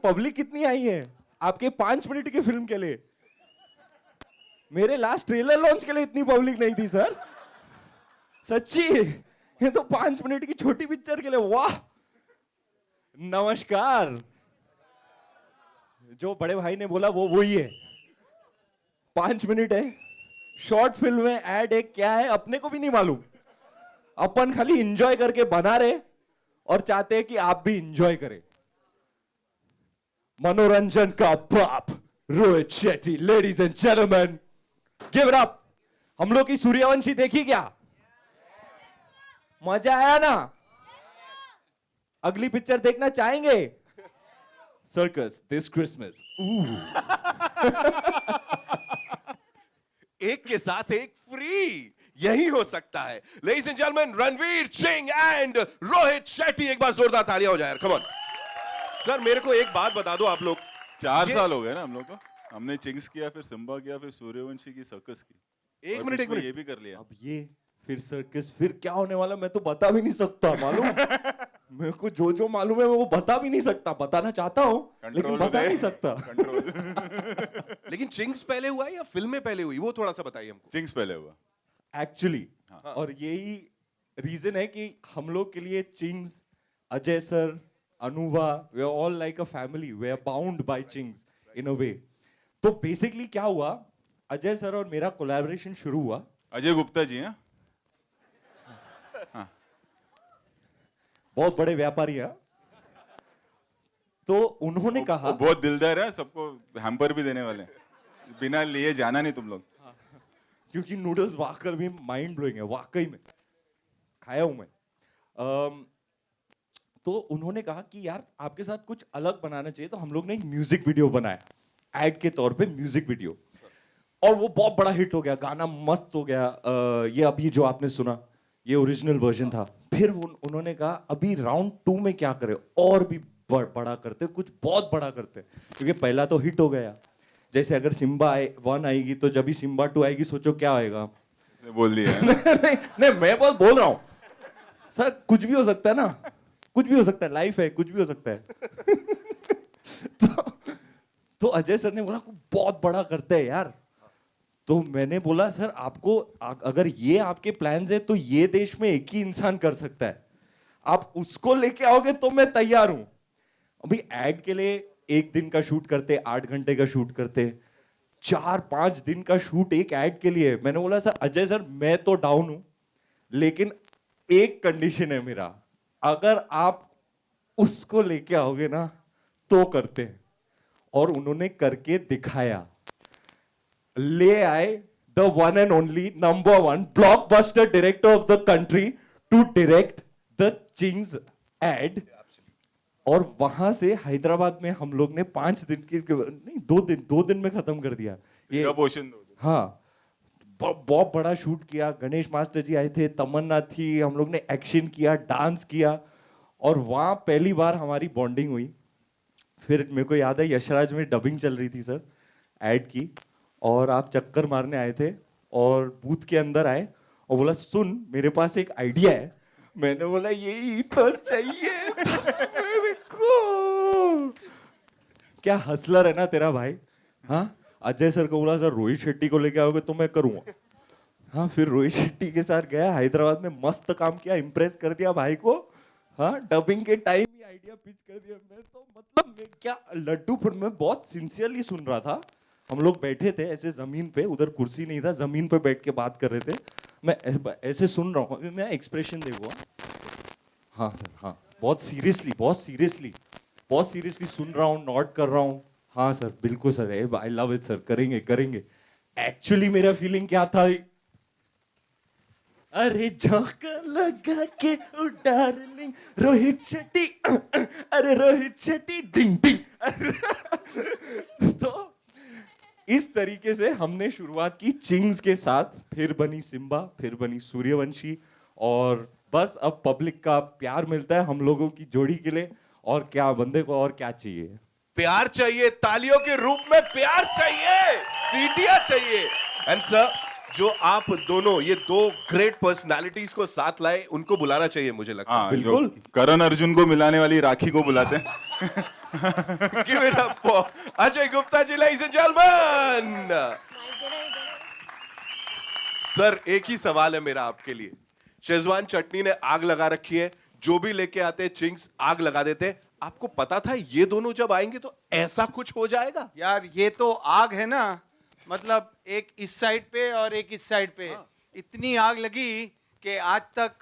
Public कितनी आई है आपके 5 मिनट की फिल्म के लिए? मेरे लास्ट ट्रेलर लॉन्च के लिए इतनी पब्लिक नहीं थी सर, सच्ची। ये तो 5 मिनट की छोटी पिक्चर के लिए, वाह। नमस्कार। जो बड़े भाई ने बोला वो वही है। 5 मिनट है, शॉर्ट फिल्म है, एड है, क्या है अपने को भी नहीं मालूम। अपन खाली एंजॉय करके बना रहे और चाहते हैं कि आप भी एंजॉय करें। मनोरंजन का बाप Rohit Shetty, ladies and gentleman, give it up. हम लोग की सूर्यवंशी देखी क्या? मजा आया ना? अगली पिक्चर देखना चाहेंगे? Circus this Christmas. एक के साथ एक फ्री, यही हो सकता है। Ladies and gentleman, Ranveer Singh and Rohit Shetty. एक बार जोरदार तालियां हो जाए, कम ऑन। सर मेरे को एक बात बता दो आप लोग। 4 साल हो गए ना हम लोग को। हमने चिंग्स किया, फिर सिम्बा किया, फिर सूर्यवंशी की, सर्कस की। एक और मिनट बीच में ये भी कर लिया। अब ये फिर सर्कस, फिर क्या होने वाला मैं तो बता भी नहीं सकता, मालूम। मेरे को जो जो मालूम है मैं वो बता भी नहीं सकता। बताना चाहता हूँ लेकिन बता नहीं सकता। कंट्रोल। लेकिन चिंग्स पहले हुआ है या फिल्में पहले हुई, वो थोड़ा सा बताइए हमको। चिंग्स पहले हुआ एक्चुअली हाँ। और यही रीजन है कि हम लोग के लिए things, Ajay sir, Anuva, we are all like a family, we are bound by things in a way. तो बेसिकली क्या हुआ, अजय सर और मेरा कोलैबोरेशन शुरू हुआ। अजय गुप्ता जी हैं। बहुत बड़े व्यापारी हैं। तो उन्होंने कहा, वो बहुत दिलदार है, सबको हैम्पर भी देने वाले हैं। बिना लिए जाना नहीं तुम लोग। क्योंकि नूडल्स वाकई में माइंड ब्लोइंग है, वाकई में खाया हूं मैं। तो उन्होंने कहा कि यार आपके साथ कुछ अलग बनाना चाहिए, तो हम लोग ने एक म्यूजिक वीडियो बनाया, एड के तौर पे म्यूजिक वीडियो, और वो बहुत बड़ा हिट हो गया, गाना मस्त हो गया। ये अभी जो आपने सुना ये ओरिजिनल वर्जन था। फिर उन्होंने कहा अभी राउंड 2 में क्या करें, और भी बड़ा करते, कुछ बहुत बड़ा करते, क्योंकि पहला तो हिट हो गया। जैसे अगर सिम्बा 1 आएगी तो जब भी सिम्बा 2 आएगी सोचो क्या आएगा। इसने बोल दिया है। नहीं मैं बहुत बोल रहा हूं सर, कुछ भी हो सकता है ना, कुछ भी हो सकता है, लाइफ है, कुछ भी हो सकता है। तो अजय सर ने बोला बहुत बड़ा करते हैं यार। तो मैंने बोला सर आपको अगर ये आपके प्लान्स है तो ये देश में एक ही इंसान कर सकता है, आप उसको लेके आओगे तो मैं तैयार हूं। अभी एड के लिए 1 दिन का शूट करते, 8 घंटे का शूट करते, 4-5 दिन का शूट एक एड के लिए। मैंने बोला सर अजय सर मैं तो डाउन हूं, लेकिन एक कंडीशन है मेरा, अगर आप उसको लेके आओगे ना तो करते हैं। और उन्होंने करके दिखाया, ले आए the one and only number 1 blockbuster director of the country to direct the Ching's ad. और वहां से हैदराबाद में हम लोग ने 5 दिन की नहीं 2 दिन में खत्म कर दिया ये। पोषण दो। हाँ, बहुत बड़ा शूट किया। गणेश मास्टर जी आए थे, तमन्ना थी, हम लोग ने एक्शन किया, डांस किया, और वहां पहली बार हमारी बॉन्डिंग हुई। फिर मेरे को याद है यशराज में डबिंग चल रही थी सर एड की, और आप चक्कर मारने आए थे और बूथ के अंदर आए और बोला सुन मेरे पास एक आइडिया है। मैंने बोला यही तो चाहिए था मेरे को। क्या हसलर है ना तेरा भाई। हाँ, अजय सर को बोला सर रोहित शेट्टी को लेके आओगे तो मैं करूंगा। हाँ, फिर रोहित शेट्टी के साथ गया हैदराबाद में, मस्त काम किया, इंप्रेस कर दिया भाई को। हाँ, डबिंग के टाइम ही आइडिया पिच कर दिया। मैं तो मतलब मैं क्या लड्डू, पर मैं बहुत सिंसियरली सुन रहा था। हम लोग बैठे थे ऐसे जमीन पे, उधर कुर्सी नहीं था, जमीन पे बैठ के बात कर रहे थे। मैं ऐसे सुन रहा हूँ, मैं एक्सप्रेशन देखूंगा। हाँ सर, हाँ, बहुत सीरियसली सुन रहा हूँ, नोट कर रहा हूँ। हाँ सर, बिल्कुल sir, I love it sir, करेंगे करेंगे। एक्चुअली मेरा फीलिंग क्या था, अरे झोंका लगा के ओ डार्लिंग रोहित शेट्टी, अरे रोहित शेट्टी डिंग डिंग। तो इस तरीके से हमने शुरुआत की चिंग्स के साथ, फिर बनी सिम्बा, फिर बनी सूर्यवंशी, और बस अब पब्लिक का प्यार मिलता है हम लोगों की जोड़ी के लिए। और क्या बंदे को और क्या चाहिए? प्यार चाहिए, तालियों के रूप में प्यार चाहिए, सीटियां चाहिए। एंड सर, जो आप दोनों ये 2 ग्रेट पर्सनालिटीज को साथ लाए, उनको बुलाना चाहिए मुझे लगता है। हाँ, बिल्कुल। करण अर्जुन को मिलाने वाली राखी को बुलाते हैं। Give it up for Ajay Gupta ji, ladies and gentlemen. Sir एक ही सवाल है मेरा आपके लिए। शेजवान चटनी ने आग लगा रखी है, जो भी लेके आते हैं चिंग्स आग लगा देते हैं। आपको पता था ये दोनों जब आएंगे तो ऐसा कुछ हो जाएगा? यार ये तो आग है ना, मतलब एक इस साइड पे और एक इस साइड पे, इतनी आग लगी कि आज तक,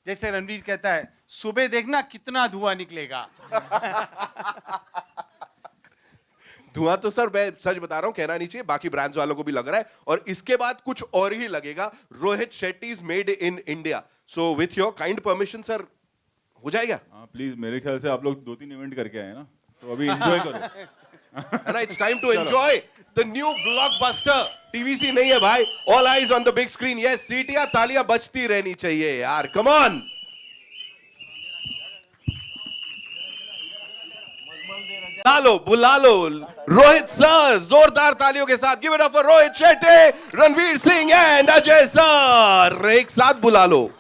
जैसे रणवीर कहता है, सुबह देखना कितना धुआं निकलेगा। धुआं तो सर मैं सच बता रहा हूं, कहना नहीं चाहिए, बाकी ब्रांड्स वालों को भी लग रहा है, और इसके बाद कुछ और ही लगेगा। Rohit Shetty is made in India, so with your kind permission sir हो जाएगा? हाँ प्लीज, मेरे ख्याल से आप लोग 2-3 इवेंट करके आए हैं ना, तो अभी एंजॉय करो। And it's time to enjoy the new blockbuster. TVC नहीं है भाई, all eyes on the big screen. Yes, सीटियां तालियां बजती रहनी चाहिए यार, come on. बुला लो रोहित सर, जोरदार तालियों के साथ। Give it up for Rohit Shetty, Ranveer Singh and Ajay sir, एक साथ बुला लो।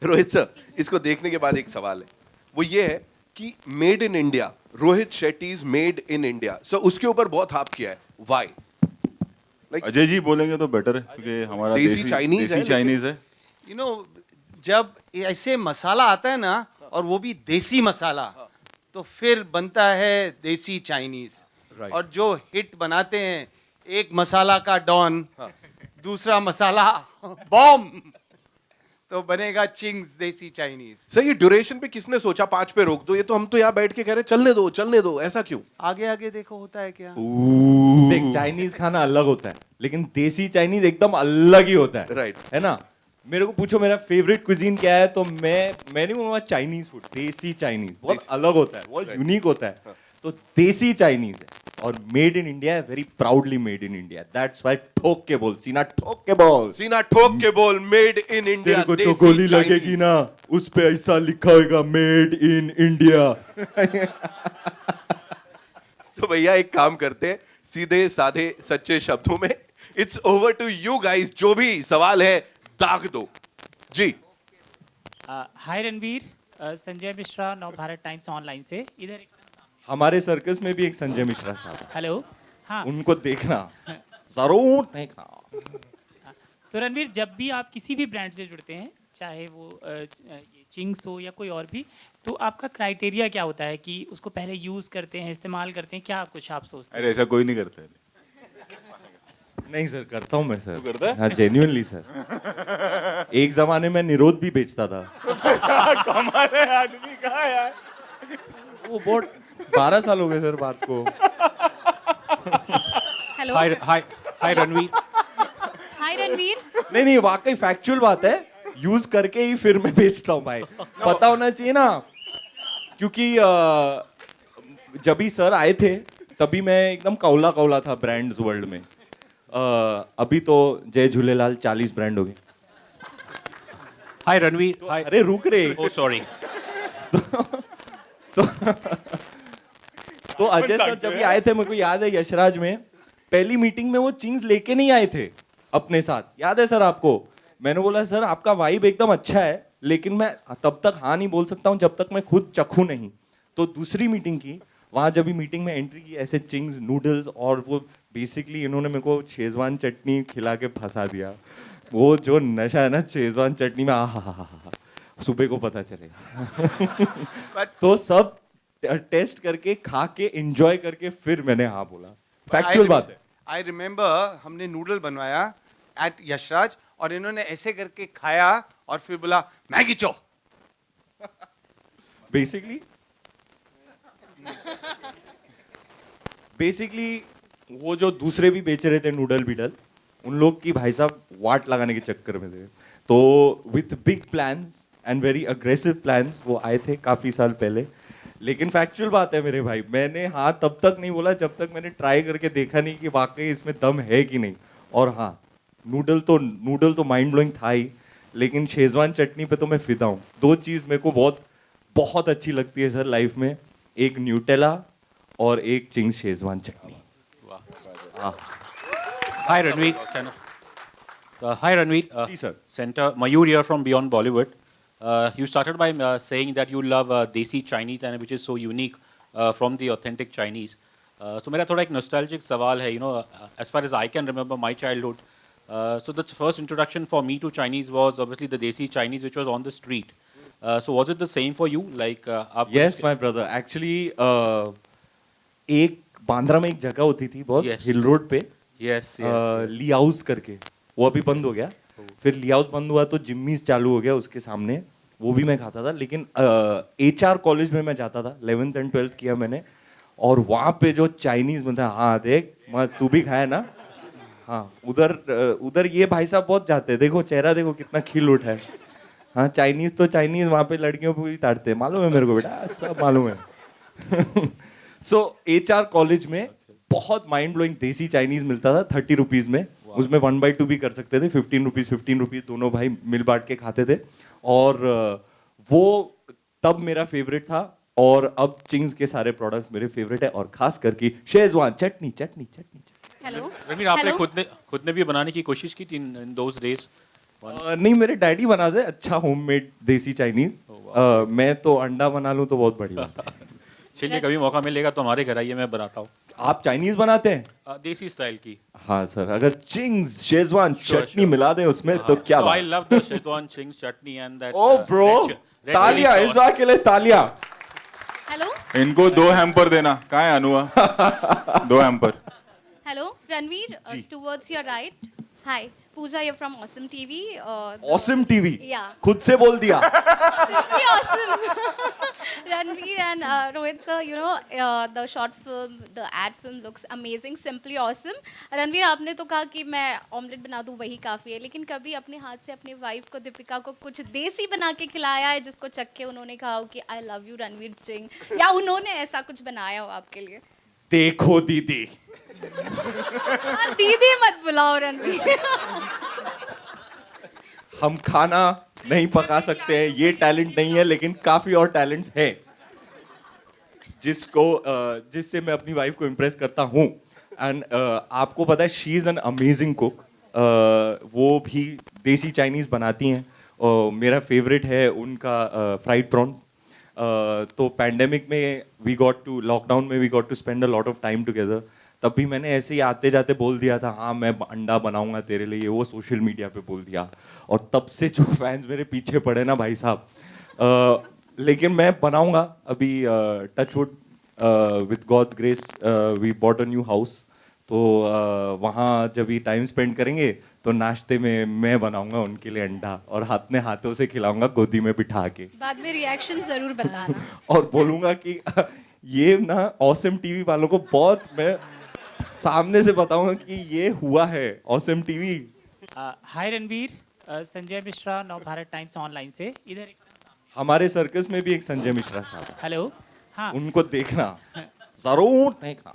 रोहित सर, इसको देखने के बाद एक सवाल है, वो ये है कि made in India, Rohit Shetty is made in India, sir उसके ऊपर बहुत हाप किया है, व्हाई? अजय जी बोलेंगे तो बेटर है, क्योंकि हमारा देसी चाइनीज है, चाइनीज है। यू नो, जब ऐसे मसाला आता है ना, और वो भी देसी मसाला, तो फिर बनता है देसी चाइनीज। Right. और जो हिट बनाते हैं, एक मसाला का डॉन, दूसरा मसाला बॉम्ब, तो बनेगा चिंग्स देसी चाइनीज। सर ये ड्यूरेशन पे किसने सोचा 5 पे रोक दो? ये तो हम तो यहाँ बैठ के कह रहे चलने दो, ऐसा क्यों? आगे आगे देखो होता है क्या। देख, चाइनीज खाना अलग होता है, लेकिन देसी चाइनीज एकदम अलग ही होता है। Right. है ना? मेरे को पूछो मेरा फेवरेट क्विजीन क्या है, तो मैं नहीं बोलूंगा चाइनीज फूड, देसी चाइनीज बहुत अलग होता है, बहुत यूनिक होता है। तो देसी चाइनीज है और मेड इन इंडिया है, very proudly made in India. That's why ठोक के बोल, सीना ठोक के बोल, सीना ठोक के बोल, मेड इन इंडिया। तेरे को तो गोली लगेगी ना, उस पे ऐसा लिखा होगा मेड इन इंडिया। तो भैया एक काम करते हैं, सीधे साधे सच्चे शब्दों में, it's over to you guys. जो भी सवाल है दाग दो जी। हाय रणवीर, संजय मिश्रा नव भारत टाइम्स ऑनलाइन से। इधर एक हमारे सर्कस में भी एक संजय मिश्रा साहब हैं। हेलो। हाँ, उनको देखना, जरूर देखना। तो रणवीर, जब भी आप किसी भी ब्रांड से जुड़ते हैं, चाहे वो ये चिंग्स हो या कोई और भी, तो आपका क्राइटेरिया क्या होता है कि उसको पहले यूज़ करते हैं, इस्तेमाल करते हैं, क्या कुछ आप सोचते हैं? अरे ऐसा कोई नहीं करता है। नहीं सर, करता हूँ मैं सर। तू करता है? हाँ, जेन्युइनली सर। एक जमाने में निरोध भी बेचता था। कमाल है, आदमी कहाँ है यार? वो बहुत 12 साल हो गए सर बात को। Hello. Hi Ranveer. Hi Ranveer. नहीं, वाकई फैक्चुअल बात है, यूज करके ही फिर मैं बेचता हूँ भाई। पता होना चाहिए ना, क्योंकि जब भी सर आए थे तभी मैं एकदम कौला था ब्रांड्स वर्ल्ड में। अभी तो जय झूलेलाल 40 ब्रांड हो गए। हाय रणवीर। तो, अरे रुक रे। ओ सॉरी। तो अजय सर जब भी आए थे, मेरे को याद है यशराज में पहली मीटिंग में वो चिंग्स लेके नहीं आए थे अपने साथ, याद है सर आपको? मैंने बोला सर आपका वाइब एकदम अच्छा है, लेकिन मैं तब तक हाँ नहीं बोल सकता हूँ जब तक मैं खुद चखूं नहीं। तो दूसरी मीटिंग की, वहां जब भी मीटिंग में एंट्री की, ऐसे चिंग्स नूडल्स, और वो बेसिकली इन्होंने मेरे को शेजवान चटनी खिला के फंसा दिया। वो जो नशा है ना शेजवान चटनी में, आहा, सुबह को पता चलेगा। तो सब टेस्ट करके, खा के, एंजॉय करके फिर मैंने हाँ बोला। फैक्चुअल बात है। आई रिमेम्बर हमने नूडल बनवाया एट यशराज, और इन्होंने ऐसे करके खाया और फिर बोला मैगी चो। बेसिकली वो जो दूसरे भी बेच रहे थे नूडल बीडल, उन लोग की भाई साहब वाट लगाने के चक्कर में थे। तो with big plans and very aggressive plans वो आए थे काफी साल पहले। लेकिन फैक्चुअल बात है मेरे भाई, मैंने हाँ तब तक नहीं बोला जब तक मैंने ट्राई करके देखा नहीं कि वाकई इसमें दम है कि नहीं। और हाँ, नूडल तो माइंड ब्लोइंग था ही, लेकिन शेजवान चटनी पे तो मैं फिदा हूँ। 2 चीज़ मेरे को बहुत अच्छी लगती है सर लाइफ में, एक न्यूटेला और एक चिंग्स शेजवान चटनी। वाह। Hi Ranveer. Hi Ranveer. Ji sir. Center Mayur here from Beyond Bollywood. You started by saying that you love Desi Chinese and which is so unique from the authentic Chinese. So मेरा थोड़ा एक nostalgic सवाल है, you know, as far as I can remember my childhood. So the first introduction for me to Chinese was obviously the Desi Chinese which was on the street. So was it the same for you? Like आप Yes, my brother. Actually, एक बांद्रा में एक जगह होती थी boss, Yes. हिल road पे, Yes, yes. ली house करके, वो अभी बंद हो गया. फिर ली हाउस बंद हुआ तो जिम्मीज चालू हो गया उसके सामने, वो भी मैं खाता था. लेकिन HR कॉलेज में मैं जाता था, 11th एंड 12th किया मैंने, और वहाँ पे जो चाइनीज मतलब हाँ देख मस्त, तू भी खाया ना. हाँ उधर ये भाई साहब बहुत जाते हैं, देखो चेहरा देखो कितना खिल उठा है. हाँ चाइनीज तो चाइनीज वहाँ पे लड़कियों को भी ताड़ते हैं, मालूम है मेरे को बेटा, सब मालूम है. सो HR कॉलेज में बहुत माइंड ब्लोइंग देसी चाइनीज मिलता था 30 रुपीज में. उसमें 1/2 भी कर सकते थे, 15 रुपीज दोनों भाई मिल बांट के खाते थे. और वो तब मेरा फेवरेट था, और अब चिंग्स के सारे प्रोडक्ट्स मेरे फेवरेट है, और खास करके शेजवान चटनी. हेलो रणवीर आपने खुद ने भी बनाने की कोशिश की थी in those days? नहीं, मेरे डैडी बनाते अच्छा होममेड देसी चाइनीज. मैं तो अंडा बना लूं तो बहुत बड़ी बात है. चलिए कभी मौका मिलेगा तो हमारे घर आइए, मैं बनाता हूँ आप चाइनीज बनाते हैं? देसी स्टाइल की. हाँ सर, अगर Ching's Schezwan Sure, chutney sure. मिला दें उसमें तो क्या आई बात. Love the Schezwan Ching's chutney and that. Oh bro, तालियां इस बार के लिए, तालियां. हेलो इनको 2 हैम्पर देना. कहाँ है Anua? 2 hamper. Hello Ranveer, towards your right. Hi Pooja, you're from Awesome TV. Awesome TV, Yeah. खुद से बोल दिया. Simply awesome. Ranveer and Rohit sir, you know, the short film, the ad film looks amazing. Simply awesome. Ranveer, आपने तो कहा कि मैं omelette बना दूं वही काफ़ी है, लेकिन कभी अपने हाथ से अपनी वाइफ को, दीपिका को, कुछ देसी बना के खिलाया है जिसको चख के उन्होंने कहा हो कि I love you Ranveer Singh, या उन्होंने ऐसा कुछ बनाया हो आपके लिए? देखो दीदी, दीदी मत बुलाओ रणवीर. हम खाना नहीं पका सकते हैं, ये टैलेंट नहीं है, लेकिन काफी और टैलेंट्स हैं जिससे मैं अपनी वाइफ को इम्प्रेस करता हूँ. एंड आपको पता है she is an amazing cook. वो भी देसी चाइनीज बनाती हैं. मेरा फेवरेट है उनका फ्राइड प्रॉन्स. तो पैंडेमिक में लॉकडाउन में we got to spend a lot of time together. तब भी मैंने ऐसे ही आते जाते बोल दिया था, हाँ मैं अंडा बनाऊंगा तेरे लिए, वो सोशल मीडिया पे बोल दिया. और तब से जो फैंस मेरे पीछे पड़े ना भाई साहब. लेकिन मैं बनाऊंगा अभी, touch wood, with God's grace we bought a new house. तो वहाँ जब भी टाइम स्पेंड करेंगे तो नाश्ते में मैं बनाऊंगा उनके लिए अंडा, और अपने हाथों से खिलाऊंगा गोदी में बिठा के. बाद में रिएक्शन जरूर बताना. और बोलूंगा कि ये ना ऑसम टीवी वालों को बहुत, मैं सामने से बताऊंगा कि ये हुआ है ऑसम टीवी. हाय रणवीर, संजय मिश्रा नव भारत टाइम्स ऑनलाइन से. इधर एक हमारे सर्कस में भी एक संजय मिश्रा साहब, हेलो. हाँ उनको देखना, जरूर देखना.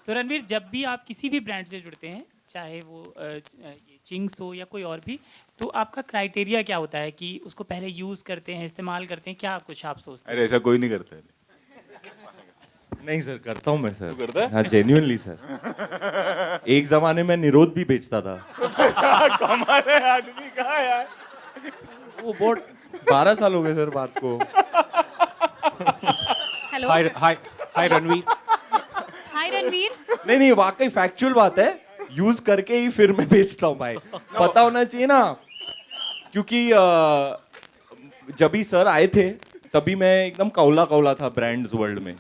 तो रणवीर, जब भी आप किसी भी ब्रांड से जुड़ते हैं, चाहे वो ये चिंग्स हो या कोई और भी, तो आपका क्राइटेरिया क्या होता है कि उसको पहले यूज़ करते हैं, इस्तेमाल करते हैं, क्या कुछ आप सोचते हैं? अरे ऐसा कोई नहीं करता है. नहीं सर, करता हूँ मैं सर. तू करता है? हाँ जेन्युइनली सर. एक जमाने में निरोध भी बेचता था. कमाल है, आदमी कहाँ है यार? वो बहुत 12 साल हो गए सर बात को. Hello hi Ranveer. Hi Ranveer. नहीं, वाकई फैक्चुअल बात है. यूज करके ही फिर मैं बेचता हूँ भाई. पता होना चाहिए ना, क्योंकि जब भी सर आए थे तभी मैं एकदम कौला था ब्रांड्स वर्ल्ड में.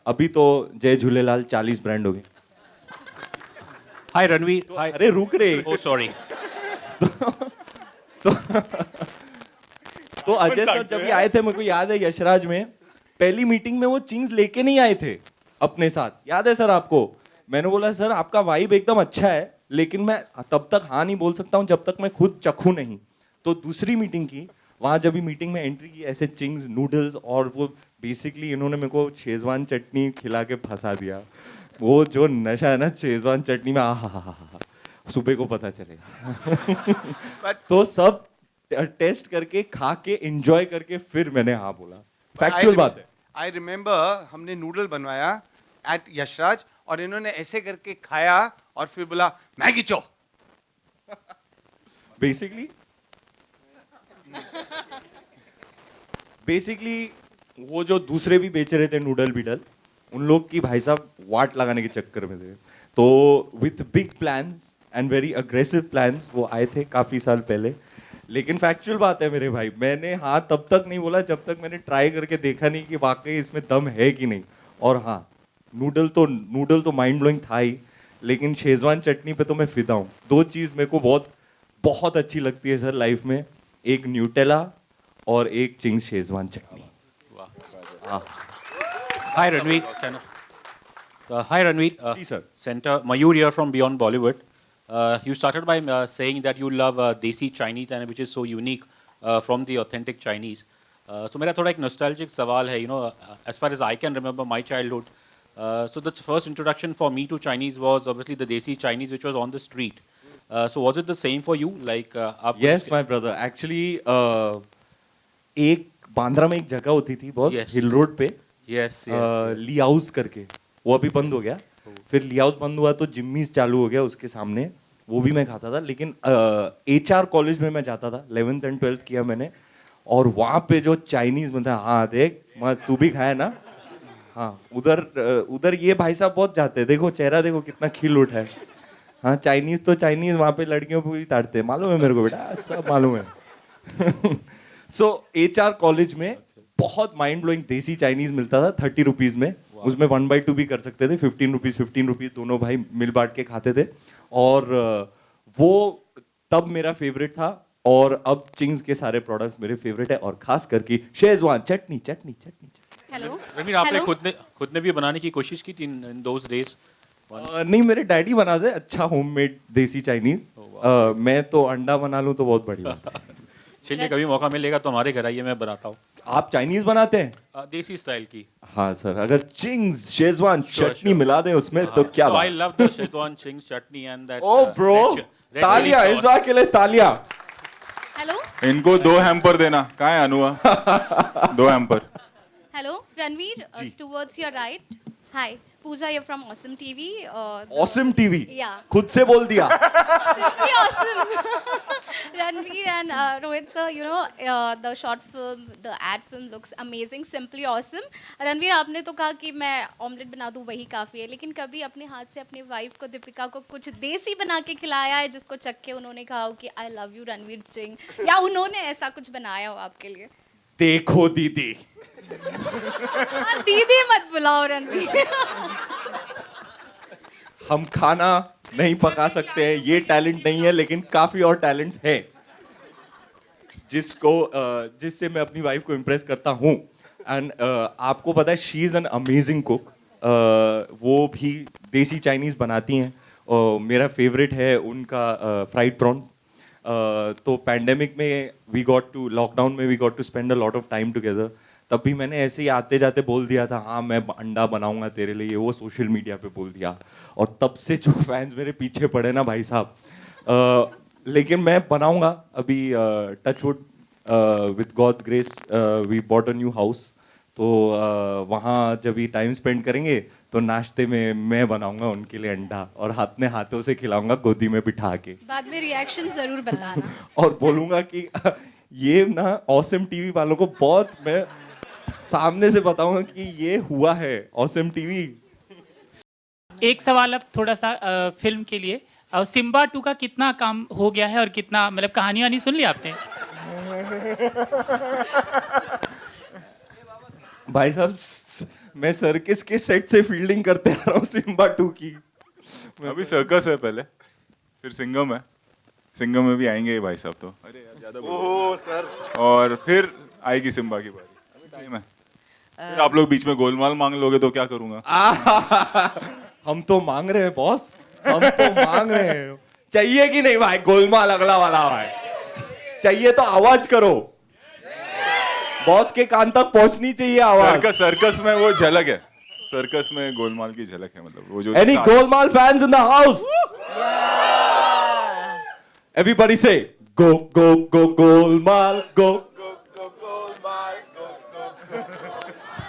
अभी तो जय झूलेलाल 40 ब्रांड हो गए. हाय रणवीर. हाय. अरे रुक रे. ओ सॉरी. तो अजय सर जब भी आए थे, मेरे को याद है यशराज में पहली मीटिंग में वो चिंग्स लेके नहीं आए थे अपने साथ. याद है सर आपको? मैंने बोला सर आपका वाइब एकदम अच्छा है, लेकिन मैं तब तक हाँ नहीं बोल सकता हूँ जब तक मैं खुद चखूं नहीं. तो दूसरी मीटिंग की, वहाँ जब भी मीटिंग में एंट्री की, ऐसे चिंग्स नूडल्स, और वो बेसिकली इन्होंने मेरे को शेजवान चटनी खिला के फंसा दिया. वो जो नशा है ना शेजवान चटनी में, आहा, सुबह को पता चलेगा. तो सब टेस्ट करके, खा के, एंजॉय करके फिर मैंने हाँ बोला. फैक्चुअल बात है. आई रिमेम्बर हमने नूडल बनवाया एट यशराज, और इन्होंने ऐसे करके खाया और फिर बोला मैगी चो। बेसिकली वो जो दूसरे भी बेच रहे थे नूडल बीडल, उन लोग की भाई साहब वाट लगाने के चक्कर में थे। तो with big plans and very aggressive plans वो आए थे काफी साल पहले। लेकिन फैक्चुअल बात है मेरे भाई, मैंने हाँ तब तक नहीं बोला जब तक मैंने ट्राई करके देखा नहीं कि वाकई इसमें दम है कि नहीं। और हाँ, नूडल तो माइंड ब्लोइंग था ही, लेकिन शेजवान चटनी पे तो मैं फिदा हूँ। दो चीज़ मेरे को बहुत बहुत अच्छी लगती है सर लाइफ में, एक न्यूटेला और एक Ching's Schezwan chutney. Hi Ranveer. Hi Ranveer. Ji sir. Center Mayur here from Beyond Bollywood. You started by saying that you love Desi Chinese and which is so unique from the authentic Chinese. So मेरा थोड़ा एक nostalgic सवाल है, you know, as far as I can remember my childhood. So the first introduction for me to Chinese was obviously the Desi Chinese which was on the street. So was it the same for you? Like आप Yes my brother. Actually एक बांद्रा में एक जगह होती थी boss, Yes. हिल road पे, Yes. ली house करके, वो अभी बंद हो गया। फिर ली हाउस बंद हुआ तो जिम्मीज चालू हो गया उसके सामने, वो भी मैं खाता था। लेकिन HR कॉलेज में मैं जाता था, 11th एंड 12th किया मैंने, और वहाँ पे जो चाइनीज मतलब हाँ देख मस्त, तू भी खाया ना? हाँ, उधर ये भाई साहब बहुत जाते हैं, देखो चेहरा देखो कितना खिल उठा है। हाँ, चाइनीज तो चाइनीज वहाँ पे लड़कियों को भी ताड़ते हैं, मालूम है मेरे को बेटा, सब मालूम है। सो HR कॉलेज में बहुत माइंड ब्लोइंग देसी चाइनीज मिलता था 30 रुपीज में। उसमें 1/2 भी कर सकते थे, 15 रुपीज दोनों भाई मिल बांट के खाते थे। और वो तब मेरा फेवरेट था, और अब चिंग्स के सारे प्रोडक्ट्स मेरे फेवरेट है, और खास करके शेजवान चटनी चटनी चटनी। हेलो रणवीर आपने खुद ने भी बनाने की कोशिश की थी इन दोज डेज? नहीं, मेरे डैडी बनाते अच्छा होममेड देसी चाइनीज। मैं तो अंडा बना लूं तो बहुत बढ़िया। चलिए कभी मौका मिलेगा तो हमारे घर आइए, मैं बनाता हूँ आप चाइनीज बनाते हैं? देसी स्टाइल की। हाँ सर, अगर चिंग्स शेजवान चटनी मिला दें उसमें तो क्या आई बात। Love the Schezwan Ching's chutney and that. Oh bro, तालियां इस बार के लिए, तालियां। हेलो इनको 2 हैम्पर देना। कहाँ है Anua? 2 hamper. Hello Ranveer, towards your right. Hi, Pooja here from Awesome TV. Awesome TV, Yeah. खुद से बोल दिया। Simply awesome. Ranveer and Rohit sir, you know, the short film, the ad film looks amazing, simply awesome. Ranveer, आपने तो कहा कि मैं omelette बना दूं वही काफ़ी है, लेकिन कभी अपने हाथ से अपनी वाइफ को, दीपिका को, कुछ देसी बना के खिलाया है जिसको चख के उन्होंने कहा हो कि I love you Ranveer Singh, या उन्होंने ऐसा कुछ बनाया हो आपके लिए? देखो दीदी, हाँ, दीदी मत बुलाओ रणवीर। हम खाना नहीं पका सकते हैं, ये टैलेंट नहीं है, लेकिन काफी और टैलेंट्स है जिससे मैं अपनी वाइफ को इम्प्रेस करता हूँ। एंड आपको पता है she is an amazing cook. वो भी देसी चाइनीज बनाती हैं, मेरा फेवरेट है उनका फ्राइड प्रॉन्स। तो पैंडेमिक में लॉकडाउन में we got to spend a lot of time together. तब भी मैंने ऐसे ही आते जाते बोल दिया था, हाँ मैं अंडा बनाऊंगा तेरे लिए, वो सोशल मीडिया पे बोल दिया, और तब से जो फैंस मेरे पीछे पड़े ना भाई साहब। लेकिन मैं बनाऊंगा अभी, touch wood with God's grace we bought a new house, तो वहाँ जब भी टाइम स्पेंड करेंगे तो नाश्ते में मैं बनाऊंगा उनके लिए अंडा, और अपने हाथों से खिलाऊंगा गोदी में बिठा के। बाद में रिएक्शन जरूर बताना। और बोलूंगा कि ये ना ऑसम टीवी वालों को बहुत, मैं सामने से बताऊंगा कि ये हुआ है ऑसम टीवी। एक सवाल अब थोड़ा सा फिल्म के लिए, सिम्बा 2 का कितना काम हो गया है और कितना, मतलब कहानी वानी सुन ली आपने? भाई साहब, मैं सर्किस के सेट से फील्डिंग करते आ रहा हूँ सिम्बा 2 की। अभी सर्कस है पहले, फिर सिंघम है, सिंघम में भी आएंगे ये भाई साहब तो। अरे यार ज्यादा ओह सर, और फिर आएगी सिम्बा की बारी, अभी टाइम है। फिर आप लोग बीच में गोलमाल मांग लोगे तो क्या करूंगा? हम तो मांग रहे हैं बॉस, हम तो मांग रहे हैं। चाहिए कि नहीं भाई गोलमाल अगला वाला भाई? चाहिए तो आवाज करो, बॉस के कान तक पहुंचनी चाहिए आवाज। सर्कस में वो झलक है, सर्कस में गोलमाल की झलक है, मतलब वो जो any Golmaal fans in the house? Everybody से गो गो गो गोलमाल गो।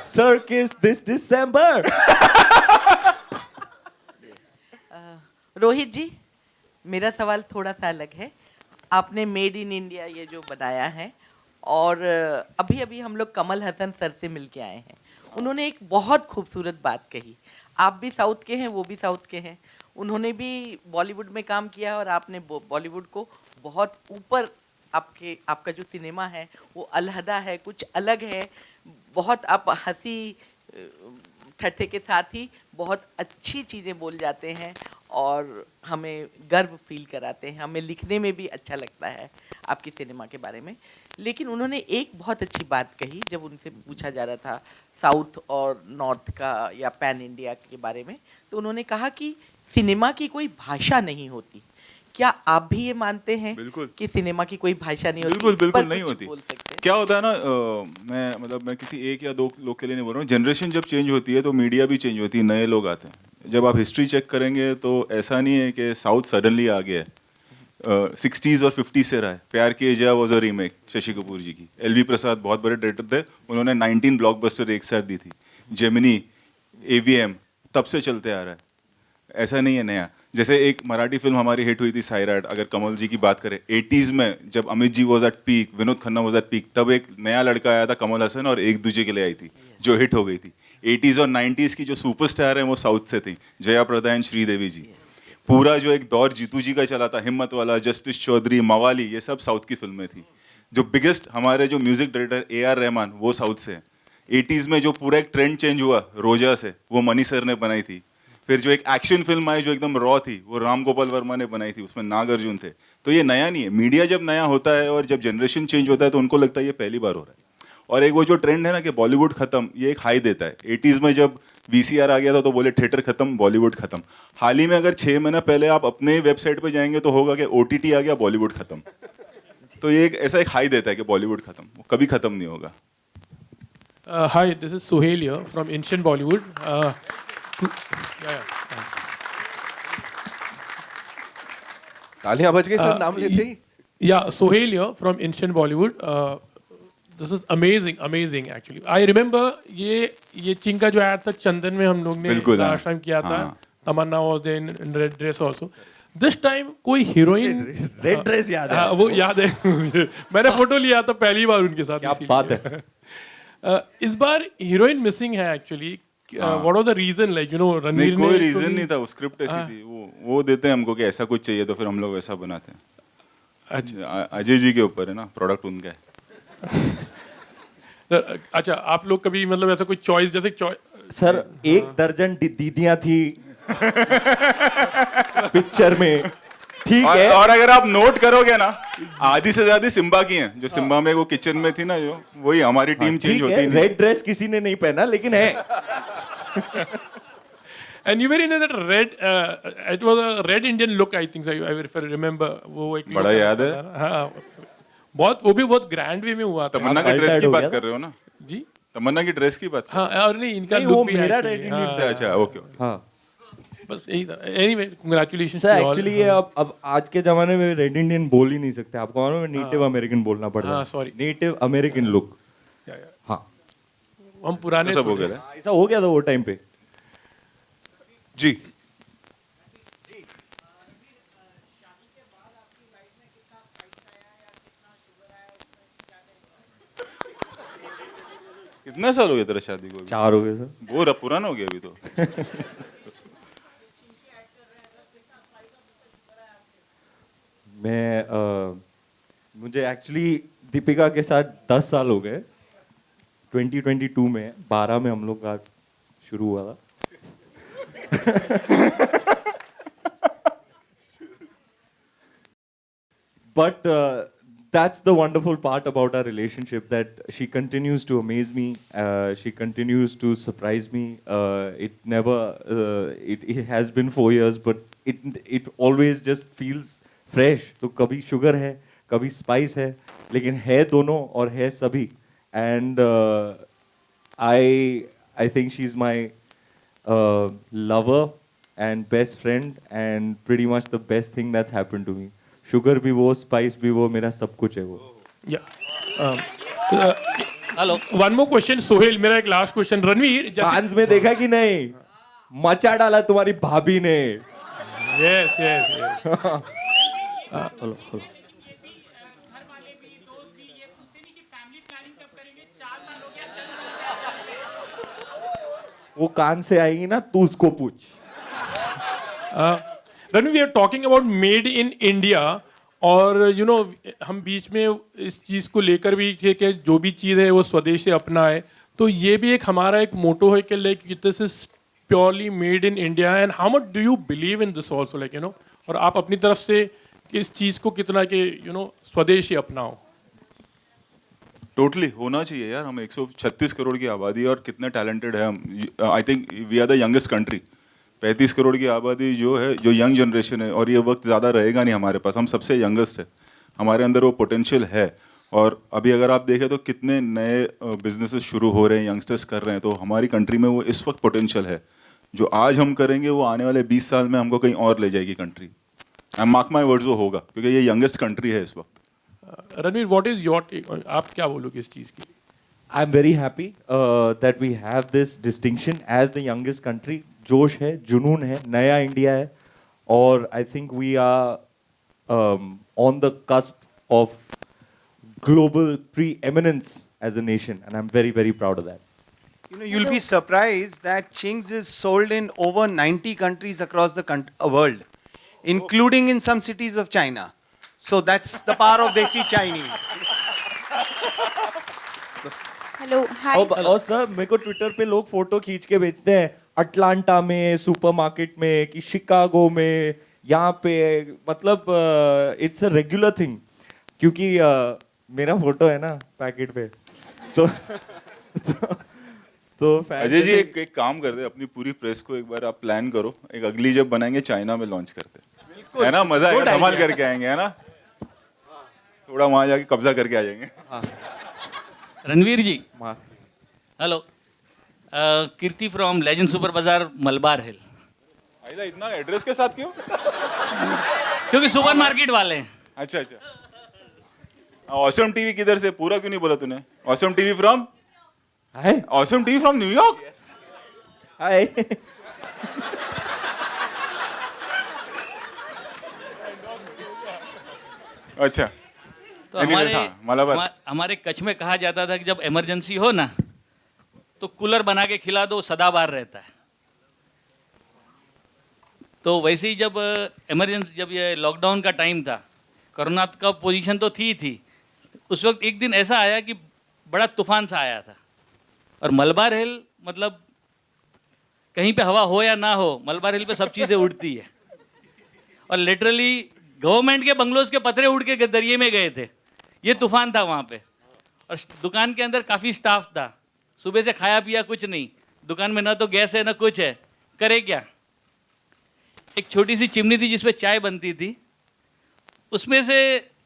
Circus this December. रोहित जी, मेरा सवाल थोड़ा सा अलग है। आपने मेड इन इंडिया ये जो बनाया है, और अभी अभी हम लोग कमल हसन सर से मिल के आए हैं। उन्होंने एक बहुत खूबसूरत बात कही। आप भी साउथ के हैं, वो भी साउथ के हैं। उन्होंने भी बॉलीवुड में काम किया और आपने बॉलीवुड को बहुत ऊपर, आपका जो सिनेमा है वो अलहदा है, कुछ अलग है। बहुत आप हंसी ठट्ठे के साथ ही बहुत अच्छी चीज़ें बोल जाते हैं और हमें गर्व फील कराते हैं। हमें लिखने में भी अच्छा लगता है आपकी सिनेमा के बारे में। लेकिन उन्होंने एक बहुत अच्छी बात कही जब उनसे पूछा जा रहा था साउथ और नॉर्थ का या पैन इंडिया के बारे में, तो उन्होंने कहा कि सिनेमा की कोई भाषा नहीं होती। क्या आप भी ये मानते हैं बिल्कुल। कि सिनेमा की कोई भाषा नहीं होती? बिल्कुल बिल्कुल पर नहीं कुछ होती। बोल सकते हैं? क्या होता है ना, मैं किसी एक या दो लोग के लिए नहीं बोल रहा हूँ। जनरेशन जब चेंज होती है तो मीडिया भी चेंज होती है, नए लोग आते हैं। जब आप हिस्ट्री चेक करेंगे तो ऐसा नहीं है कि साउथ सडनली आ गया है। 60s और 50s से रहा है। Pyar Kiye Jaa was a remake Shashi Kapoor ji की। एलवी प्रसाद बहुत बड़े डायरेक्टर थे, उन्होंने 19 ब्लॉकबस्टर एक साथ दी थी। जेमिनी, एवीएम तब से चलते आ रहा है, ऐसा नहीं है नया। जैसे एक मराठी फिल्म हमारी हिट हुई थी सायराट, अगर कमल जी की बात करें 80s में, जब Amit ji was at peak, Vinod Khanna was at peak, तब एक नया लड़का आया था कमल हसन और एक दूजे के लिए आई थी जो हिट हो गई थी। 80s और 90s की जो सुपरस्टार हैं वो साउथ से थी, जया प्रदा एंड श्रीदेवी जी। पूरा जो एक दौर जीतू जी का चला था, हिम्मत वाला, जस्टिस चौधरी, मवाली, ये सब साउथ की फिल्में थी। जो बिगेस्ट हमारे जो म्यूजिक डायरेक्टर AR रहमान, वो साउथ से हैं। 80s में जो पूरा एक ट्रेंड चेंज हुआ रोजा से, वो मनी सर ने बनाई थी। फिर जो एक एक्शन फिल्म आई जो एकदम रॉ थी, वो राम गोपाल वर्मा ने बनाई थी, उसमें नागार्जुन थे। तो ये नया नहीं है। मीडिया जब नया होता है और जब जनरेशन चेंज होता है तो उनको लगता है ये पहली बार हो रहा है। और एक वो जो ट्रेंड है ना कि बॉलीवुड खत्म, ये एक हाई देता है। 80s में जब VCR आ गया था तो बोले थिएटर खत्म, बॉलीवुड खत्म। हाल ही में अगर 6 महीना पहले आप अपने वेबसाइट पे जाएंगे तो होगा कि OTT आ गया, बॉलीवुड खत्म। तो ये ऐसा एक हाई देता है कि बॉलीवुड खत्म, वो कभी खत्म नहीं होगा। Hi, this is Suhail here from Ancient Bollywood. तालियां बज गई सर, नाम लेते ही। Yeah, Suhail here from Ancient Bollywood. This is amazing actually. I remember ये चिंग का जो आया था चंदन में हम लोग ने बिल्कुल, हाँ। लास्ट टाइम किया था। हाँ। तमन्ना was in red dress also. This time कोई हीरोइन रेड ड्रेस याद है? वो याद है मुझे। मैंने फोटो लिया था पहली बार उनके साथ। क्या इसीलिए। बात है। इस बार हीरोइन मिसिंग है actually. What was the reason, like you know Ranveer नहीं, ने कोई तो रीजन भी- नहीं था, वो स्क्रिप्ट ऐसी थी। वो देते हैं हमको कि ऐसा कुछ चाहिए तो फिर हम लोग वैसा बनाते हैं। अजय जी के ऊपर है ना, प्रोडक्ट उनका है। अच्छा, आप लोग कभी मतलब ऐसा कोई चॉइस, जैसे सर 1 दर्जन दीदियां थी पिक्चर में, ठीक है। और अगर आप नोट करोगे ना, आधी से ज्यादा सिम्बा की हैं। जो सिम्बा में वो किचन में थी ना, जो वही हमारी टीम चेंज होती नहीं। रेड ड्रेस किसी ने नहीं पहना, लेकिन है। And you were in that red, it was a red Indian look I think, I if I remember. वो एक बड़ा look याद था है। ना। हाँ, बहुत, वो भी बहुत ग्रैंड वे में हुआ था। तमन्ना की आप ड्रेस की alternate हो बात गया कर रहे हो ना? जी तमन्ना की ड्रेस की बात। हाँ, और नहीं इनका नहीं, वो लुक भी मेरा actually, Red Indian हाँ, था। अच्छा, ओके। हाँ बस यही था। एनीवे, कांग्रेचुलेशंस सर, एक्चुअली ये अब आज के जमाने में रेड इंडियन बोल ही नहीं सकते। आपको मालूम है, नेटिव अमेरिकन बोलना पड़ता हाँ, है। sorry. Native American look. हाँ, हम पुराने तो सब हो थोड़े- गया था। ऐसा हो गया था वो टाइम पे। जी कितना साल हो गया तेरा शादी को? 4 हो गए सर। वो पुराना हो गया अभी तो। मुझे एक्चुअली दीपिका के साथ 10 साल हो गए। 2022 में 12 में हम लोग का शुरू हुआ था। But that's the wonderful part about our relationship, that she continues to amaze me. She continues to surprise me. It has been 4 years, but it always just feels fresh. तो कभी sugar है, कभी spice है, लेकिन है दोनों और है सभी. And I think she's my lover and best friend and pretty much the best thing that's happened to me. Sugar भी वो, स्पाइस भी वो, मेरा सब कुछ है वो। Hello, one more question Sohail, मेरा एक लास्ट क्वेश्चन। रणवीर, जैसे फ्रांस में देखा कि नहीं, मचा डाला तुम्हारी भाभी ने। Yes, yes, yes. Hello hello घर वाले भी दोस्त भी ये पूछते नहीं कि फैमिली प्लानिंग कब करेंगे, 4 साल हो गया, 10 साल। वो कान से आएगी ना, तू उसको पूछ. Then we are talking about made in India और हम बीच में इस चीज़ को लेकर भी थे कि जो भी चीज़ है वो स्वदेश से अपना है, तो ये भी एक हमारा एक मोटो है कि like this is purely made in India and how much do you believe in this also like और आप अपनी तरफ से कि इस चीज़ को कितना कि स्वदेश ही अपनाओ. टोटली होना चाहिए यार. हम 136 करोड़ की आबादी और कितने टैलेंटेड है हम. I think we are the youngest country. 35 crore की आबादी जो है, जो यंग जनरेशन है, और ये वक्त ज़्यादा रहेगा नहीं हमारे पास. हम सबसे यंगेस्ट है. हमारे अंदर वो पोटेंशियल है. और अभी अगर आप देखें तो कितने नए बिजनेसेस शुरू हो रहे हैं, यंगस्टर्स कर रहे हैं. तो हमारी कंट्री में वो इस वक्त पोटेंशियल है. जो आज हम करेंगे वो आने वाले 20 साल में हमको कहीं और ले जाएगी country. I mark my words, वो होगा, क्योंकि ये यंगेस्ट कंट्री है इस वक्त. Ranveer, what is your take, आप क्या बोलोगे इस चीज़ की? I'm very happy that we have this distinction as the youngest country. जोश है, जुनून है, नया इंडिया है, और I think we are on the cusp of global preeminence as a nation, and I'm very, very proud of that. You'll be surprised that Ching's is sold in over 90 countries across the world, including in some cities of China. So that's the power of Desi Chinese. Hello hi और sir, मेरे को Twitter पे लोग photo खींच के भेजते हैं Atlanta में, सुपरमार्केट में, कि शिकागो में, यहाँ पे. मतलब इट्स अ रेगुलर थिंग, क्योंकि मेरा फोटो है ना पैकेट पे. तो अजय जी एक काम करते, अपनी पूरी प्रेस को एक बार आप प्लान करो, एक अगली जब बनाएंगे चाइना में लॉन्च करते, है ना? मजा आएगा, धमाल करके आएंगे, है ना? थोड़ा वहां जाके कब्जा करके आ जाएंगे. Ranveer ji, mask hello. Keerti from Legend Super Bazaar, Malabar हिल. आइला इतना एड्रेस के साथ क्यों? क्योंकि सुपरमार्केट वाले हैं. अच्छा अच्छा. ऑसम टीवी किधर से? पूरा क्यों नहीं बोला तूने? Awesome TV from? Hi awesome TV from New York. Hi. अच्छा. तो Anyways, हाँ, मलाबार. हमारे कच्छ में कहा जाता था कि जब इमरजेंसी हो ना तो कूलर बना के खिला दो, सदाबहार रहता है. तो वैसे ही जब इमरजेंसी, जब ये लॉकडाउन का टाइम था, कोरोना का पोजीशन तो थी, उस वक्त एक दिन ऐसा आया कि बड़ा तूफान सा आया था. और मलबार हिल मतलब कहीं पे हवा हो या ना हो, मलबार हिल पे सब चीज़ें उड़ती है. और लिटरली गवर्नमेंट के बंगलोज के पतरे उड़ के दरिए में गए थे. ये तूफान था वहाँ पे. और दुकान के अंदर काफ़ी स्टाफ था. सुबह से खाया पिया कुछ नहीं, दुकान में ना तो गैस है ना कुछ है, करे क्या? एक छोटी सी चिमनी थी जिसपे चाय बनती थी, उसमें से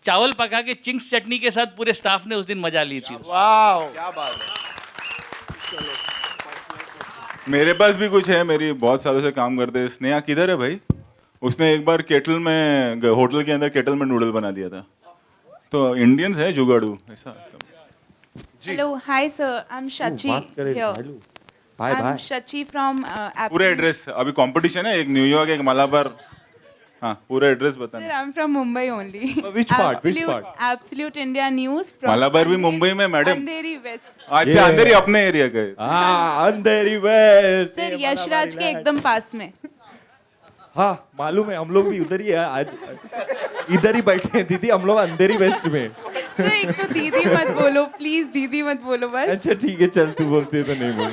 चावल पका के चिंग्स चटनी के साथ पूरे स्टाफ ने उस दिन मजा ली थी. Wow! क्या बात है. मेरे पास भी कुछ है, मेरी बहुत सालों से काम करते. स्नेहा किधर है भाई? उसने एक बार केटल में, होटल के अंदर केटल में नूडल बना दिया था. तो इंडियंस है जुगाड़ू ऐसा सब. Hello, hi sir. I'm Shachi बात करे here. Bye I'm bye. Shachi from पूरे Absolute. एड्रेस. अभी कंपटीशन है, एक न्यूयॉर्क एक मलाबार. हाँ, पूरा एड्रेस Sir, बताना. I'm from Mumbai only. Which part? Which Absolute, part? Absolute India News from Malabar भी मुंबई में मैडम. अंधेरी वेस्ट. अच्छा, Yeah. अंदर ही अपने एरिया का है. हाँ, अंधेरी वेस्ट. सर यशराज के एकदम पास में. हाँ मालूम है, हम लोग भी उधर ही है आज, इधर ही बैठे हैं दीदी, हम लोग अंधेरी वेस्ट में. सर एक तो दीदी मत बोलो प्लीज, दीदी मत बोलो बस. अच्छा ठीक है, चल तू बोलती है तो नहीं बोल.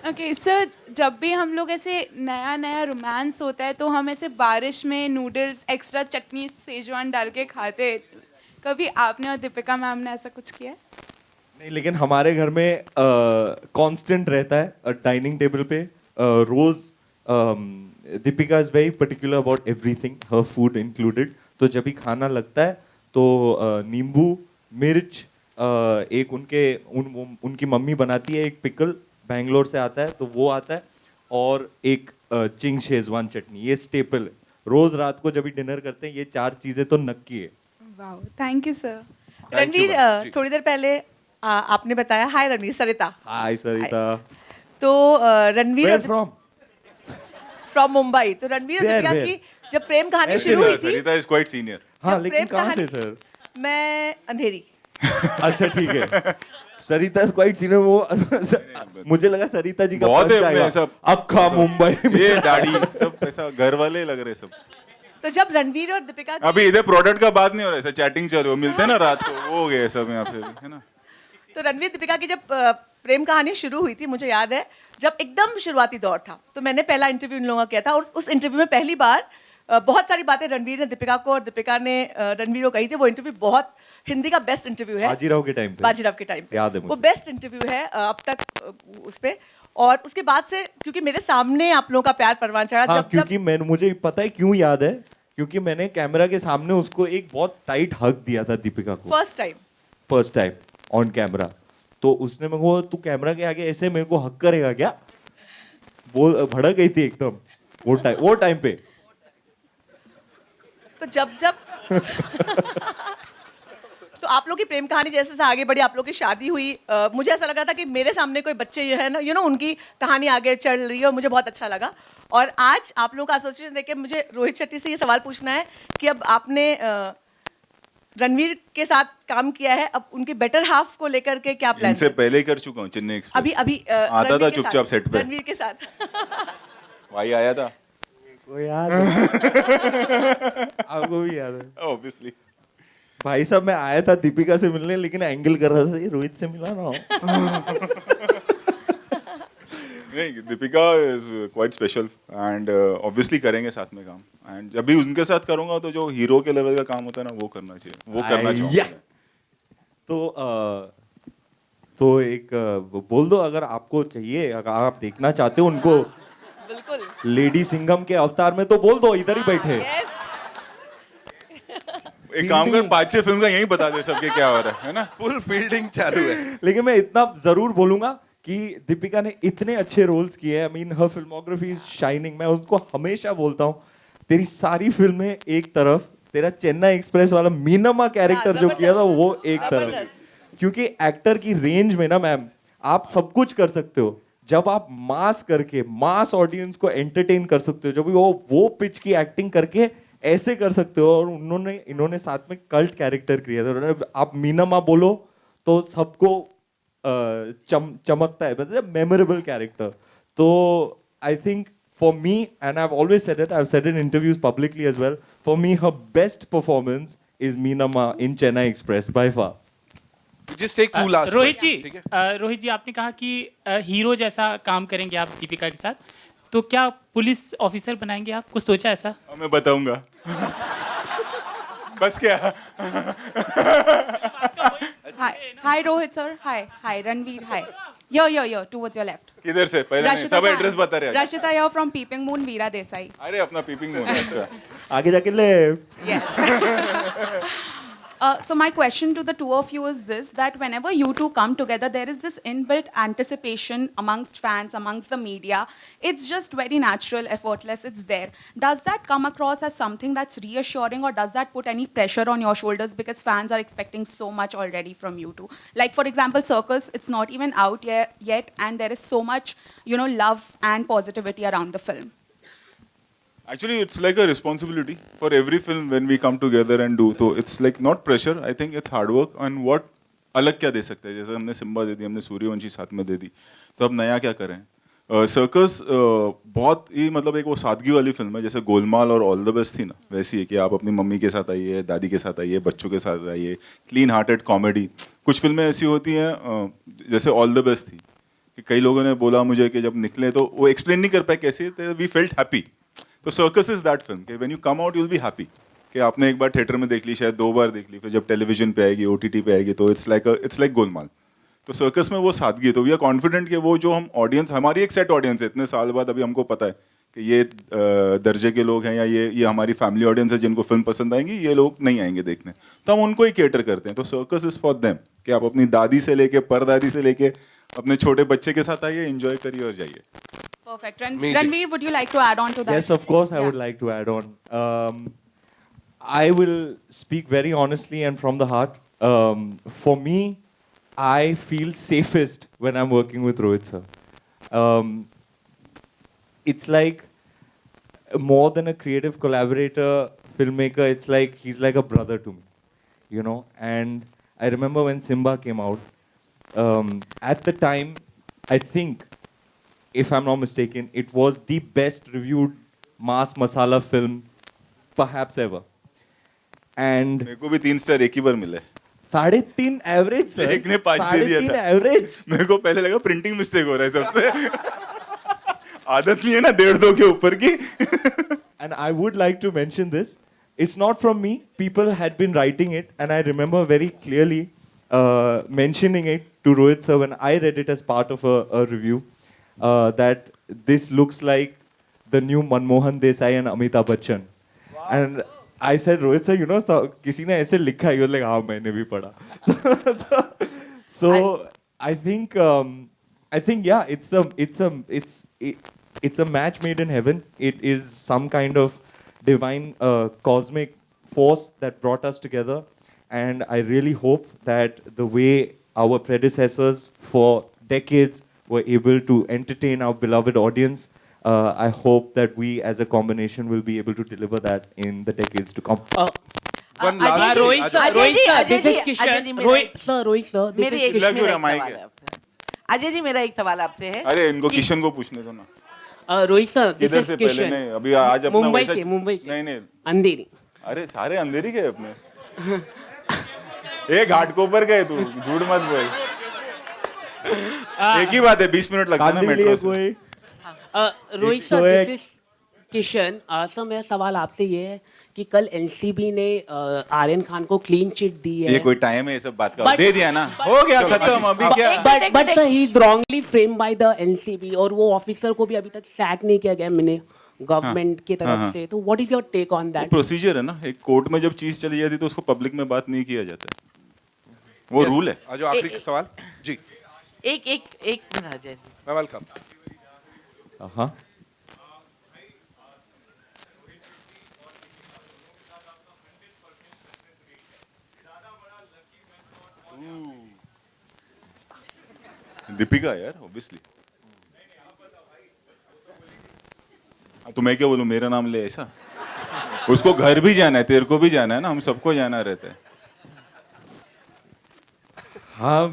ओके सर, जब भी हम लोग ऐसे नया नया रोमांस होता है तो हम ऐसे बारिश में नूडल्स एक्स्ट्रा चटनी सेजवान डाल के खाते. कभी आपने और दीपिका मैम ने ऐसा कुछ किया है? नहीं, लेकिन हमारे घर में कांस्टेंट रहता है डाइनिंग टेबल पे. रोज Deepika is very particular about everything, हर फूड इंक्लूडेड. तो जब भी खाना लगता है तो नींबू, मिर्च, एक उनकी मम्मी बनाती है, एक पिकल बैंगलोर से आता है तो वो आता है, और एक चिंग शेजवान चटनी. ये स्टेपल है. रोज रात को जब भी डिनर करते हैं ये 4 चीजें तो नक्की है. Wow, thank you sir. Ranveer, थोड़ी देर पहले आपने बताया, हाय रणवीर, सरिता. हाय सरिता. तो Ranveer where from? From Mumbai. तो रणवीर और Where, दीपिका where? की जब प्रेम कहानी ऐसे शुरू हुई नहीं, थी, सरिता इज क्वाइट सीनियर। हाँ जब लेकिन प्रेम कहाँ से कहानी- सर? मैं अंधेरी। अच्छा ठीक है। सरिता क्वाइट सीनियर वो मुझे लगा सरिता जी का बहुत है पंच अपने आएगा। सब अक्खा मुंबई में। ये दाढ़ी सब ऐसा घर वाले लग रहे सब। तो जब रणवीर और दीपिका की- अभी इधर प्रोडक्ट का बात नहीं हो रहा है, ऐसा चैटिंग चालू है, मिलते हैं ना रात को, वो हो गए सब यहाँ पे, है ना। तो रणवीर दीपिका की जब प्रेम कहानी शुरू हुई थी, मुझे याद है जब एकदम शुरुआती दौर था, तो मैंने पहला इंटरव्यू इन लोगों का किया था, और उस इंटरव्यू में पहली बार बहुत सारी बातें रणवीर ने दीपिका को और दीपिका ने रणवीर को कही थी। वो इंटरव्यू बहुत हिंदी का बेस्ट इंटरव्यू है, बाजीराव के टाइम पे। बाजीराव के टाइम पे याद है वो मुझे। बेस्ट इंटरव्यू है उस पे। और उसके बाद से क्योंकि मेरे सामने आप लोगों का प्यार परवान चढ़ा, हाँ जब क्योंकि मुझे पता है क्यों याद है, क्योंकि मैंने कैमरा के सामने उसको एक बहुत टाइट हक दिया था दीपिका को, फर्स्ट टाइम ऑन कैमरा। तो उसने मेरे को, तू कैमरा के आगे ऐसे मेरे को हक करेगा क्या, वो भड़क गई थी एकदम वो टाइम पे। तो जब तो आप लोग की प्रेम कहानी जैसे जैसे आगे बढ़ी, आप लोग की शादी हुई, मुझे ऐसा लग रहा था कि मेरे सामने कोई बच्चे जो है ना, उनकी कहानी आगे चल रही है, और मुझे बहुत अच्छा लगा। और आज आप लोग का एसोसिएशन देख के मुझे रोहित शेट्टी से ये सवाल पूछना है कि अब आपने रणवीर के साथ काम किया है, अब उनके बेटर हाफ को लेकर के क्या प्लान इनसे पहले ही कर चुका हूँ चेन्नई एक्सप्रेस। अभी आता रणवीर था के चुपचाप साथ, सेट पे, रणवीर के साथ। भाई आया था, वो याद आपको भी याद है ऑब्वियसली। भाई साहब, मैं आया था दीपिका से मिलने, लेकिन एंगल कर रहा था ये रोहित से मिला ना। नहीं, Deepika is quite special and obviously करेंगे साथ में काम, एंड जब भी उनके साथ करूंगा तो जो हीरो के लेवल का काम होता है ना, वो करना चाहिए, वो करना चाहूंगा। तो एक बोल दो, अगर आपको चाहिए, अगर आप देखना चाहते हो उनको बिल्कुल लेडी सिंघम के अवतार में, तो बोल दो, इधर ही बैठे। एक काम कर, 5-6 फिल्म का यही बता दे सबके क्या हो रहा है ना। फुल फील्डिंग चालू है। लेकिन मैं इतना जरूर बोलूंगा कि दीपिका ने इतने अच्छे रोल्स किए हैं, I mean her filmography is shining. मैं उसको हमेशा बोलता हूँ, तेरी सारी फिल्में एक तरफ, तेरा चेन्नई एक्सप्रेस वाला मीनम्मा कैरेक्टर जो किया था वो एक तरफ, क्योंकि एक्टर की रेंज में ना मैम, आप सब कुछ कर सकते हो जब आप मास करके मास ऑडियंस को एंटरटेन कर सकते हो, जब वो पिच की एक्टिंग करके ऐसे कर सकते हो। और इन्होंने साथ में कल्ट कैरेक्टर किया था। आप मीनम्मा बोलो तो सबको चमकता है, मतलब मेमोरेबल कैरेक्टर। तो I think for me, and I have always said it, I have said in interviews publicly as well, for me her best performance is Meenamma in Chennai Express by far. Just take two last Rohit ji, questions, ठीक है? रोहित जी, आपने कहा कि hero जैसा काम करेंगे आप दीपिका के साथ, तो क्या पुलिस ऑफिसर बनाएंगे आप? कुछ सोचा ऐसा? मैं बताऊंगा। बस क्या। Hi Rohit sir. Hi Ranveer. Hi. Yo. Towards your left. किधर से? पहले नहीं, सब Rashita एड्रेस बता रहे हैं। Rashita here from Peeping Moon, Veera Desai. अरे अपना पीपिंग मोड, अच्छा। आगे जाके left. Yes. So my question to the two of you is this, that whenever you two come together, there is this inbuilt anticipation amongst fans, amongst the media. It's just very natural, effortless, it's there. Does that come across as something that's reassuring, or does that put any pressure on your shoulders because fans are expecting so much already from you two? Like for example, Circus, it's not even out yet and there is so much, love and positivity around the film. Actually, it's like a responsibility for every film when we come together and do. So it's like not pressure. I think it's hard work. And what अलग क्या दे सकते हैं? जैसे हमने Simba दे दी, हमने सूर्यवंशी साथ में दे दी, तो अब नया क्या करें? सर्कस बहुत ही मतलब एक वो सादगी वाली फिल्म है, जैसे गोलमाल और ऑल द बेस्ट थी ना, वैसी है कि आप अपनी मम्मी के साथ आइए, दादी के साथ आइए, बच्चों के साथ आइए, क्लीन हार्टेड कॉमेडी। कुछ फिल्में ऐसी होती हैं जैसे ऑल द बेस्ट थी, कि कई लोगों ने बोला मुझे कि जब निकले तो वो एक्सप्लेन नहीं कर पाए कैसे, वी फेल्ट हैप्पी। तो सर्कस इज दैट फिल्म कि when you come out you will be happy, कि आपने एक बार थिएटर में देख ली, शायद 2 बार देख ली, फिर जब टेलीविजन पे आएगी, OTT पे आएगी, तो इट्स लाइक गोलमाल। तो सर्कस में वो सादगी है। तो वी आर कॉन्फिडेंट कि वो जो हम ऑडियंस, हमारी एक सेट ऑडियंस है, इतने साल बाद अभी हमको पता है कि ये दर्जे के लोग हैं, या ये हमारी फैमिली ऑडियंस है जिनको फिल्म पसंद आएंगी, ये लोग नहीं आएंगे देखने, तो हम उनको ही केटर करते हैं। तो सर्कस इज फॉर देम, कि आप अपनी दादी से लेके परदादी से लेके अपने छोटे बच्चे के साथ आइए, एंजॉय करिए और जाइए। Perfect. Ranveer, would you like to add on to that? Yes, of course, I would like to add on. I will speak very honestly and from the heart. For me, I feel safest when I'm working with Rohit sir. It's like more than a creative collaborator, filmmaker, it's like he's like a brother to me, you know. And I remember when Simba came out, at the time, I think, if I'm not mistaken, it was the best reviewed mass masala film perhaps ever. And मेरे को भी 3 star एक ही बार मिले 3.5 average sir, एक ने 5 दे दिया 3.5 था average. मेरे को पहले लगा प्रिंटिंग मिस्टेक हो रहा है सबसे आदत नहीं है ना 1.5 के ऊपर की And I would like to mention this. It's not from me. People had been writing it, and I remember very clearly mentioning it to Rohit sir when I read it as part of a review. That this looks like the new Manmohan Desai and Amitabh Bachchan. And I said, Rohit sir, you know, किसी ने ऐसे लिखा है. He was like, हाँ मैंने भी पढ़ा. So I think yeah, it's a match made in heaven. It is some kind of divine cosmic force that brought us together, and I really hope that the way our predecessors for decades were able to entertain our beloved audience, I hope that we as a combination will be able to deliver that in the decades to come. One last Rohit sir, this is Kishan. Rohit sir, this मेरे is एक लग रहा मेरा mic एक है। सवाल है आपसे। अजय जी मेरा एक सवाल आपसे है अरे इनको किशन को पूछने दो ना Rohit sir, this इधर is से पहले Kishan. नहीं अभी आज अपना मुंबई वैसा- से, मुंबई से। नहीं नहीं अंधेरी. अरे सारे अंधेरी गए अपने ए घाटकोपर गए तू झूठ मत बोल एक ही बात है 20 मिनट लगता है ना कांदे मेट्रो लिए से कोई Rohit sir, this is Kishan. Sir मेरा सवाल आपसे ये है कि कल एनसीबी ने आर्यन खान को क्लीन चिट दी है. ये कोई टाइम है ये सब बात का But- दे दिया ना हो गया खत्म अभी क्या but sir he is wrongly framed by the NCB और वो ऑफिसर को भी अभी तक सैक नहीं किया गया मैंने गवर्नमेंट की तरफ हाँ। से. तो what is your take on that? Procedure है ना एक कोर्ट में जब चीज चली जाती है तो उसको पब्लिक में बात नहीं किया जाता वो Yes. रूल है आज जो आखिरी सवाल जी एक मिनट अजय जी वेलकम हाँ. दीपिका यार ऑब्वियसली तो मैं क्या बोलूं मेरा नाम ले ऐसा उसको घर भी जाना है तेरे को भी जाना है ना हम सबको जाना रहता है हाँ.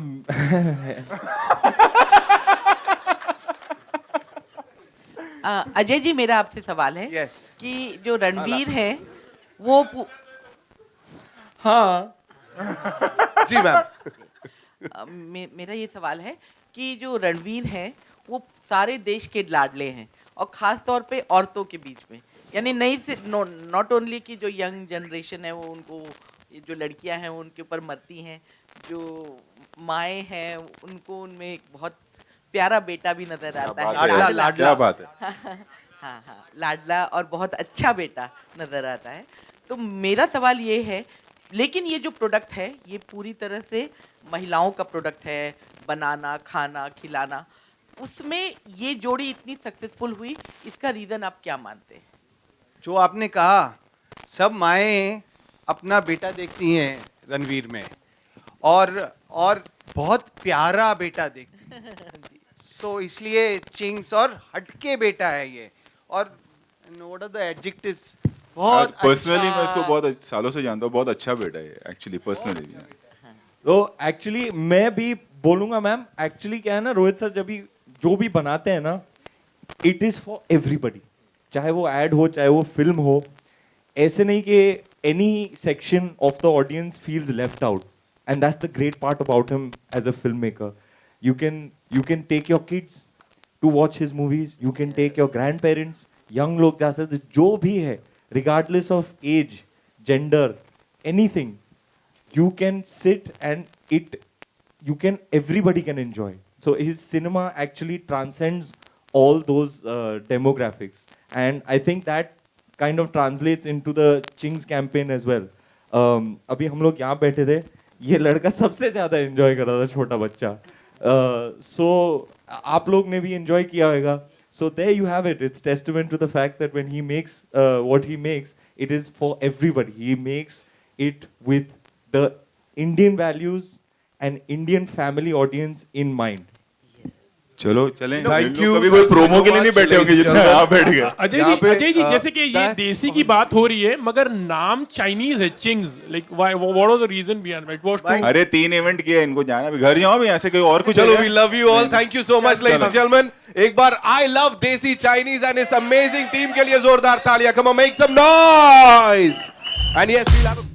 अजय जी मेरा आपसे सवाल है Yes. कि जो रणवीर है वो हाँ. जी मैम मेरा ये सवाल है कि जो रणवीर है वो सारे देश के लाडले हैं और खास तौर पे औरतों के बीच में यानी नहीं सिर्फ नॉट ओनली कि जो यंग जनरेशन है वो उनको ये जो लड़कियां हैं वो उनके ऊपर मरती हैं जो माएँ हैं उनको उनमें एक बहुत प्यारा बेटा भी नजर आता है लाडला क्या बात है हाँ लाडला और बहुत अच्छा बेटा नजर आता है तो मेरा सवाल ये है लेकिन ये जो प्रोडक्ट है ये पूरी तरह से महिलाओं का प्रोडक्ट है बनाना खाना खिलाना उसमें ये जोड़ी इतनी सक्सेसफुल हुई इसका रीजन आप क्या मानते हैं जो आपने कहा सब माएँ अपना बेटा देखती हैं रणवीर में और बहुत प्यारा बेटा देखती हैं सो इसलिए चिंग्स और हटके बेटा है ये और व्हाट आर द एडजेक्टिव्स बहुत पर्सनली अच्छा। मैं इसको बहुत सालों से जानता हूँ बहुत अच्छा बेटा है एक्चुअली पर्सनली तो एक्चुअली मैं भी बोलूंगा मैम एक्चुअली क्या है ना रोहित सर जब भी जो भी बनाते हैं ना इट इज फॉर एवरीबडी चाहे वो एड हो चाहे वो फिल्म हो ऐसे नहीं कि any section of the audience feels left out and that's the great part about him as a film maker you can take your kids to watch his movies you can take your grandparents young लोग जा सकते जो भी है regardless of age gender anything you can sit and everybody can enjoy so his cinema actually transcends all those demographics and I think that kind of translates into the Ching's campaign as well अभी हम लोग यहाँ बैठे थे ये लड़का सबसे ज्यादा एंजॉय कर रहा था छोटा बच्चा so आप लोग ने भी enjoy किया होगा so there you have it it's testament to the fact that when he makes what he makes it is for everybody he makes it with the Indian values and Indian family audience in mind चलो चलें Thank you. कभी कोई promo के लिए नहीं बैठे होंगे जितना आप बैठ गए अजय जी जैसे कि ये देसी की बात हो रही है मगर नाम चाइनीज है Ching's like what was the reason behind it was to अरे 3 इवेंट किया इनको जाना भी घर जाओ भी ऐसे कोई और कुछ चलो we love you all thank you so much ladies and gentleman एक बार I love desi Chinese and इस अमेजिंग टीम के लिए जोरदार तालियां come on make some noise and yes we have